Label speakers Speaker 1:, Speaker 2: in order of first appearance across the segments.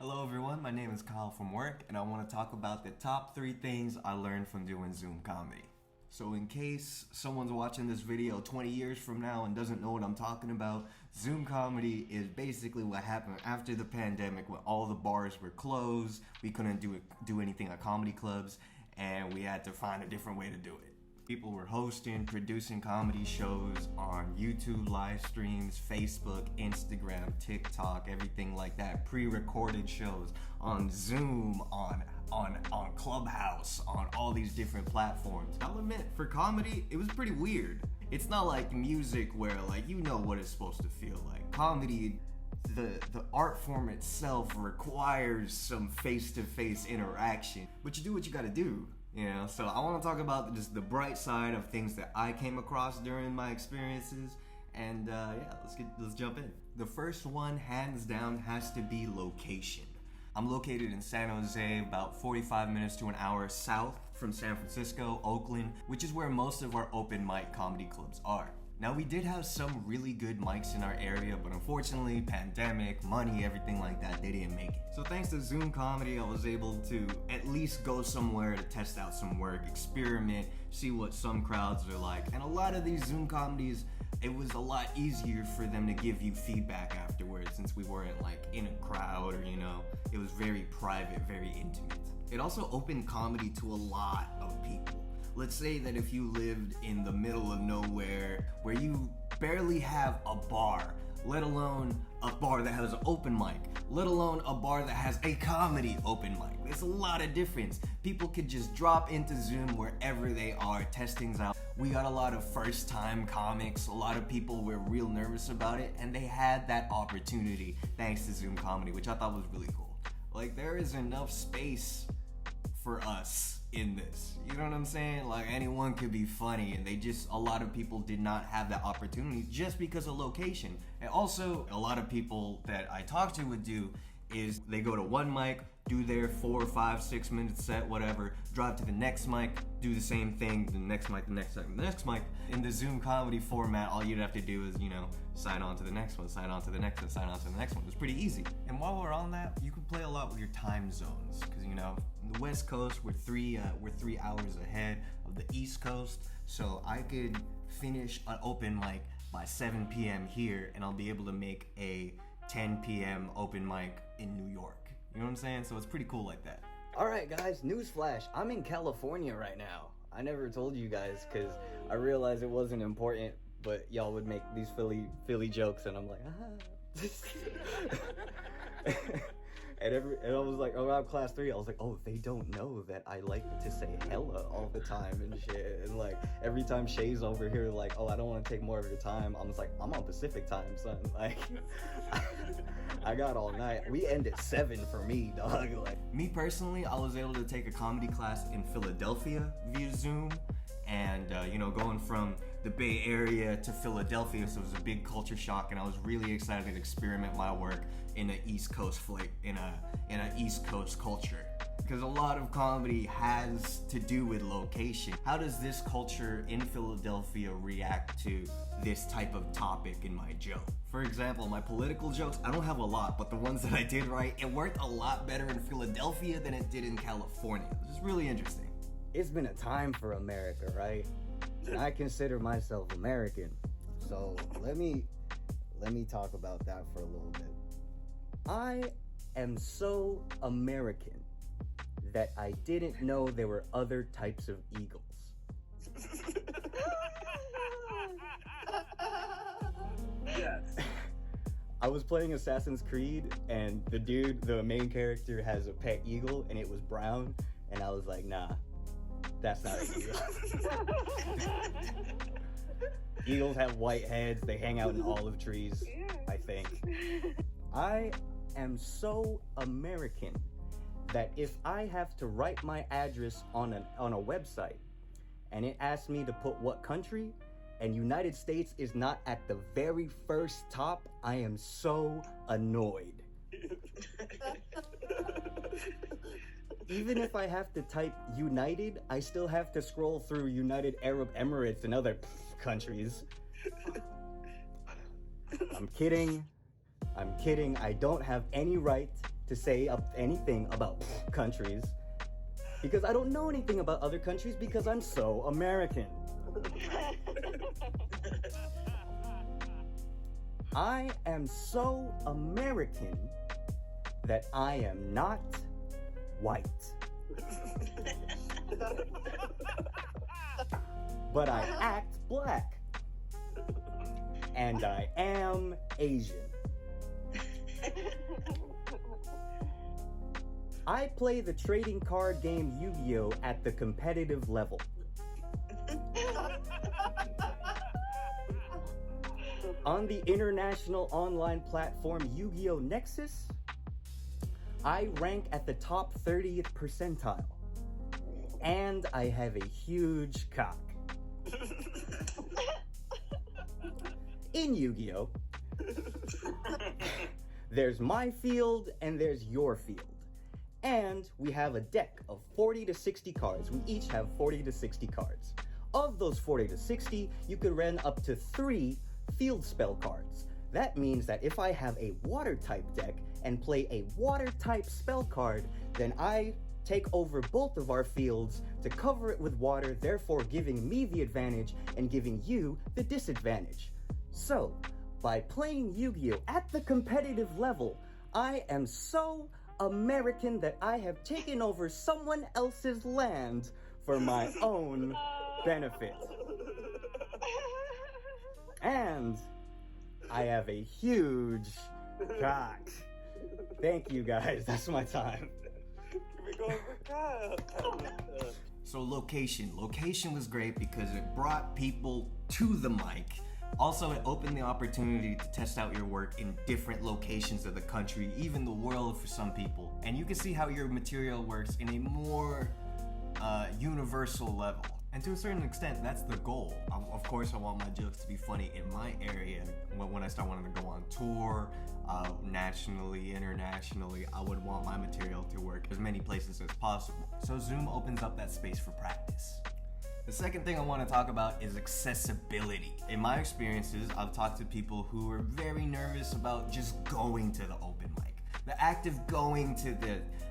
Speaker 1: Hello everyone, my name is Kyle from work and I want to talk about the top 3 things I learned from doing Zoom comedy. So in case someone's watching this video 20 years from now and doesn't know what I'm talking about, Zoom comedy is basically what happened after the pandemic when all the bars were closed, we couldn't do anything at comedy clubs, and we had to find a different way to do it. People were hosting, producing comedy shows on YouTube live streams, Facebook, Instagram, TikTok, everything like that. Pre-recorded shows on Zoom, on Clubhouse, on all these different platforms. I'll admit, for comedy, it was pretty weird. It's not like music where like you know what it's supposed to feel like. Comedy, the art form itself requires some face-to-face interaction, but you do what you gotta do. You know, so I want to talk about just the bright side of things that I came across during my experiences, and yeah, let's jump in. The first one, hands down, has to be location. I'm located in San Jose, about 45 minutes to an hour south from San Francisco, Oakland, which is where most of our open mic comedy clubs are. Now, we did have some really good mics in our area, but unfortunately, pandemic, money, everything like that, they didn't make it. So thanks to Zoom comedy, I was able to at least go somewhere to test out some work, experiment, see what some crowds are like. And a lot of these Zoom comedies, it was a lot easier for them to give you feedback afterwards since we weren't like in a crowd or, you know, it was very private, very intimate. It also opened comedy to a lot of people. Let's say that if you lived in the middle of nowhere where you barely have a bar, let alone a bar that has an open mic, let alone a bar that has a comedy open mic. There's a lot of difference. People could just drop into Zoom wherever they are, test things out. We got a lot of first-time comics, a lot of people were real nervous about it, and they had that opportunity thanks to Zoom comedy, which I thought was really cool. Like, there is enough space for us in this, you know what I'm saying? Like, anyone could be funny, and a lot of people did not have that opportunity just because of location. And also, a lot of people that I talk to would do is they go to one mic, do their 4, 5, 6 minute set, whatever, drive to the next mic, do the same thing, the next mic, the next mic, the next mic. In the Zoom comedy format, all you'd have to do is, you know, sign on to the next one, sign on to the next one, sign on to the next one. It's pretty easy. And while we're on that, you can play a lot with your time zones, because, you know, in the West Coast, we're 3 hours ahead of the East Coast, so I could finish an open mic by 7 p.m. here, and I'll be able to make a 10 p.m. open mic in New York. You know what I'm saying? So it's pretty cool like that.
Speaker 2: Alright guys, newsflash, I'm in California right now. I never told you guys because I realized it wasn't important, but y'all would make these Philly jokes and I'm like, And I was like, around class 3, I was like, oh, they don't know that I like to say hella all the time and shit. And like, every time Shay's over here, like, oh, I don't want to take more of your time. I'm just like, I'm on Pacific time, son. Like, I got all night. We end at 7 for me, dog. Like,
Speaker 1: me personally, I was able to take a comedy class in Philadelphia via Zoom. And, you know, going from the Bay Area to Philadelphia, so it was a big culture shock, and I was really excited to experiment my work in an East Coast in an East Coast culture. Because a lot of comedy has to do with location. How does this culture in Philadelphia react to this type of topic in my joke? For example, my political jokes, I don't have a lot, but the ones that I did write, it worked a lot better in Philadelphia than it did in California. This is really interesting.
Speaker 2: it's been a time for America, right? And I consider myself American. So let me talk about that for a little bit. I am so American that I didn't know there were other types of eagles.
Speaker 3: Yes.
Speaker 2: I was playing Assassin's Creed, and the main character has a pet eagle, and it was brown, and I was like, nah, that's not an eagle. Eagles have white heads, they hang out in olive trees, I think. I am so American that if I have to write my address on a website, and it asks me to put what country, and United States is not at the very first top, I am so annoyed. Even if I have to type United, I still have to scroll through United Arab Emirates and other countries. I'm kidding. I don't have any right to to say anything about countries because I don't know anything about other countries because I'm so American. I am so American that I am not white. But I act black. And I am Asian. I play the trading card game Yu-Gi-Oh! At the competitive level. On the international online platform Yu-Gi-Oh! Nexus, I rank at the top 30th percentile. And I have a huge cock. In Yu-Gi-Oh! There's my field and there's your field. And we have a deck of 40 to 60 cards. We each have 40 to 60 cards. Of those 40 to 60, you could run up to 3 field spell cards. That means that if I have a water type deck and play a water type spell card, then I take over both of our fields to cover it with water, therefore giving me the advantage and giving you the disadvantage. So, by playing Yu-Gi-Oh! At the competitive level, I am so American that I have taken over someone else's land for my own benefit. And I have a huge cock. Thank you guys, that's my time.
Speaker 1: So location was great because it brought people to the mic. Also, it opened the opportunity to test out your work in different locations of the country, even the world for some people. And you can see how your material works in a more universal level. And to a certain extent, that's the goal. Of course, I want my jokes to be funny in my area. When I start wanting to go on tour, nationally, internationally, I would want my material to work as many places as possible. So Zoom opens up that space for practice. The second thing I want to talk about is accessibility. In my experiences, I've talked to people who are very nervous about just going to the open mic. The act of going to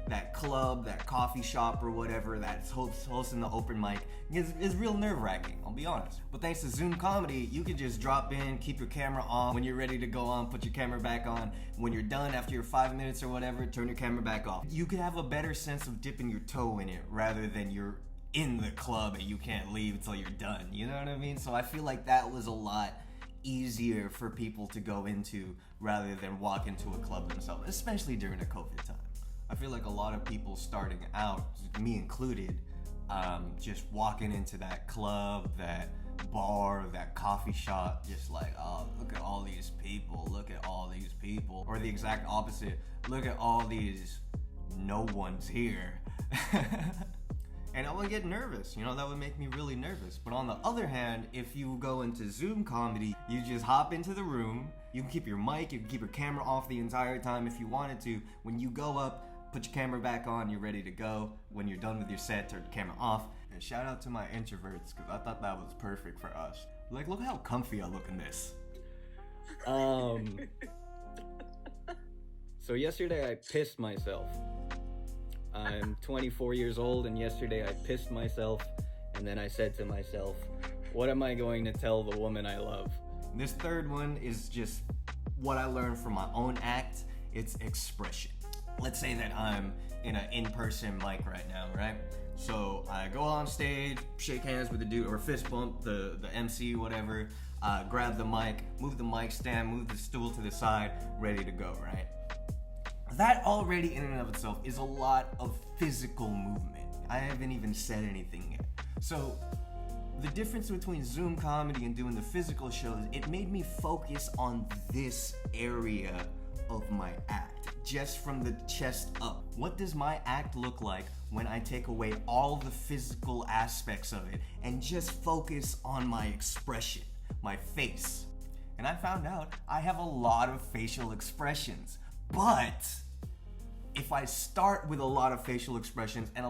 Speaker 1: that club, that coffee shop or whatever that's hosting the open mic is real nerve-wracking, I'll be honest. But thanks to Zoom Comedy, you can just drop in, keep your camera on. When you're ready to go on, put your camera back on. When you're done after your 5 minutes or whatever, turn your camera back off. You can have a better sense of dipping your toe in it rather than you're in the club and you can't leave until you're done. You know what I mean? So I feel like that was a lot easier for people to go into rather than walk into a club themselves, especially during a COVID time. I feel like a lot of people starting out, me included, just walking into that club, that bar, that coffee shop, just like, oh, look at all these people, or the exact opposite, look at all these, no one's here. And I would get nervous, that would make me really nervous. But on the other hand, if you go into Zoom Comedy, you just hop into the room, you can keep your mic, you can keep your camera off the entire time if you wanted to. When you go up, put your camera back on, you're ready to go. When you're done with your set, turn the camera off. And shout out to my introverts, because I thought that was perfect for us. Like, look how comfy I look in this.
Speaker 2: So yesterday I pissed myself. I'm 24 years old, and yesterday I pissed myself, and then I said to myself, what am I going to tell the woman I love?
Speaker 1: This third one is just what I learned from my own act. It's expression. Let's say that I'm in an in-person mic right now, right? So I go on stage, shake hands with the dude, or fist bump the MC, whatever, grab the mic, move the mic stand, move the stool to the side, ready to go, right? That already in and of itself is a lot of physical movement. I haven't even said anything yet. So the difference between Zoom Comedy and doing the physical shows, it made me focus on this area of my act, just from the chest up. What does my act look like when I take away all the physical aspects of it and just focus on my expression, my face? And I found out I have a lot of facial expressions. But if I start with a lot of facial expressions and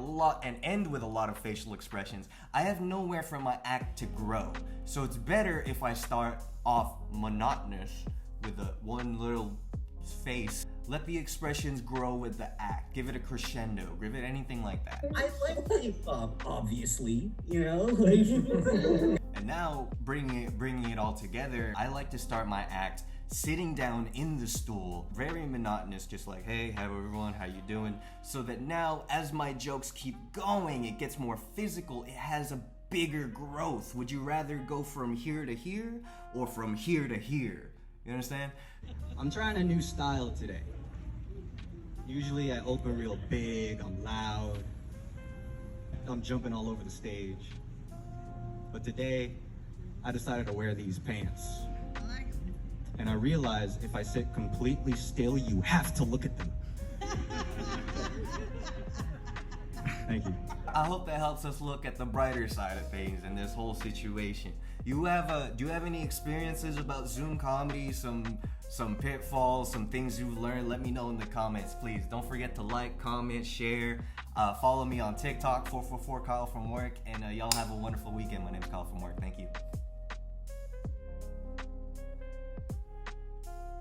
Speaker 1: end with a lot of facial expressions, I have nowhere for my act to grow. So it's better if I start off monotonous with one little face. Let the expressions grow with the act. Give it a crescendo. Give it anything like that.
Speaker 4: I like hip-hop, obviously, you know? Like...
Speaker 1: And now, bringing it all together, I like to start my act sitting down in the stool, very monotonous, just like, hey, hello everyone, how you doing? So that now, as my jokes keep going, it gets more physical, it has a bigger growth. Would you rather go from here to here, or from here to here? You understand?
Speaker 2: I'm trying a new style today. Usually I open real big, I'm loud, I'm jumping all over the stage. But today, I decided to wear these pants. And I realized if I sit completely still, you have to look at them. Thank you.
Speaker 1: I hope that helps us look at the brighter side of things in this whole situation. Do you have any experiences about Zoom comedy, some pitfalls, some things you've learned? Let me know in the comments, please. Don't forget to like, comment, share. Follow me on TikTok, 444 Kyle from work, and y'all have a wonderful weekend. My name's Kyle from work. Thank you.